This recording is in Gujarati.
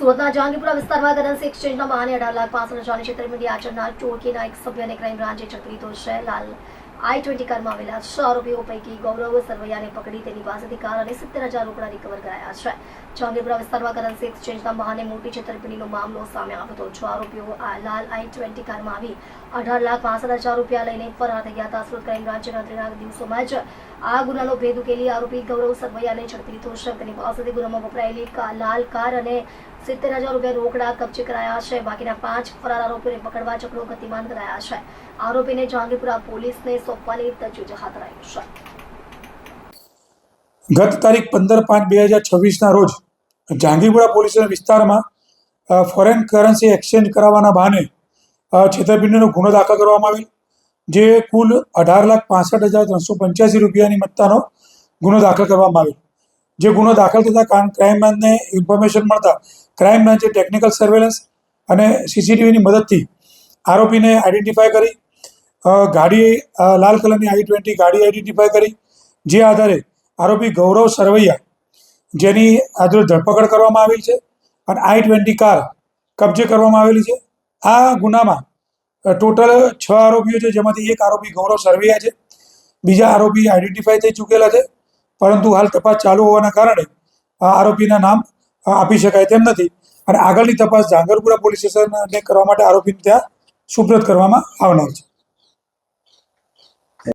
સુરતના જહાંગીરપુરા વિસ્તારમાં કરન્સી એક્સચેન્જના બહાને 18,65,000ની છેતરપિંડી આચરનાર ટોળકીના એક સભ્યને ક્રાઇમ બ્રાન્ચે ઝડપી લીધો છે. લાલ I-20 કારમાં આવેલા 6 આરોપીઓ પૈકી ગૌરવ સરવૈયાને પકડી તેની પાસેથી કાર અને 70,000 રોકડા રિકવર કરાયા છે. જહાંગીરપુરા વિસ્તારમાં કરન્સી એક્સચેન્જના બહાને મોટી છેતરપિંડીનો મામલો સામે આવ્યો હતો. 6 આરોપીઓ લાલ I-20 કારમાં આવી 18,65,000 રૂપિયા લઈને ફરાર થઈ ગયા હતા. સુરત ક્રાઇમ બ્રાન્ચે ગણતરીના દિવસોમાં જ આ ગુનાનો ભેદ ઉકેલી આરોપી ગૌરવ સરવૈયાને ઝડપી લીધો છે. તેની પાસેથી ગુનામાં વપરાયેલી લાલ કાર અને 70,000 રૂપિયા રોકડા કબજે કરાયા છે. બાકીના 5 ફરાર આરોપીઓને પકડવા ચક્રો ગતિમાન કરાયા છે. આરોપીને જહાંગીરપુરા પોલીસને સોંપવાની તજવીજ હાથ ધરાઈ છે. ગત તારીખ 15/5/2026ના રોજ જહાંગીરપુરા પોલીસ વિસ્તારમાં ફોરેન કરન્સી એક્સચેન્જ કરાવવાના બહાને છેતરપિંડીનો ગુનો દાખલ કરવામાં આવેલ, જે કુલ 18,65,385 રૂપિયાની મત્તાનો ગુનો દાખલ કરવામાં આવેલ. જે ગુનો દાખલ થતાં ક્રાઇમ બ્રાન્ચને ઇન્ફોર્મેશન મળતા ક્રાઇમ બ્રાન્ચે ટેકનિકલ સર્વેલન્સ અને CCTVની મદદથી આરોપીને આઈડેન્ટિફાય કરી ગાડી લાલ કલરની I-20 ગાડી આઈડેન્ટિફાય કરી, જે આધારે આરોપી ગૌરવ સરવૈયા જેની આધારે ધરપકડ કરવામાં આવેલી છે અને I-20 કાર કબજે કરવામાં આવેલી છે. આ ગુનામાં ટોટલ 6 આરોપીઓ છે, જેમાંથી એક આરોપી ગૌરવ સરવૈયા છે. બીજા આરોપી આઈડેન્ટિફાય થઈ ચૂકેલા છે, પરંતુ હાલ તપાસ ચાલુ હોવાના કારણે આ આરોપીના નામ આપી શકાય તેમ નથી અને આગળની તપાસ જહાંગીરપુરા પોલીસ સ્ટેશનને કરવા માટે આરોપીને ત્યાં સુપ્રત કરવામાં આવનાર છે.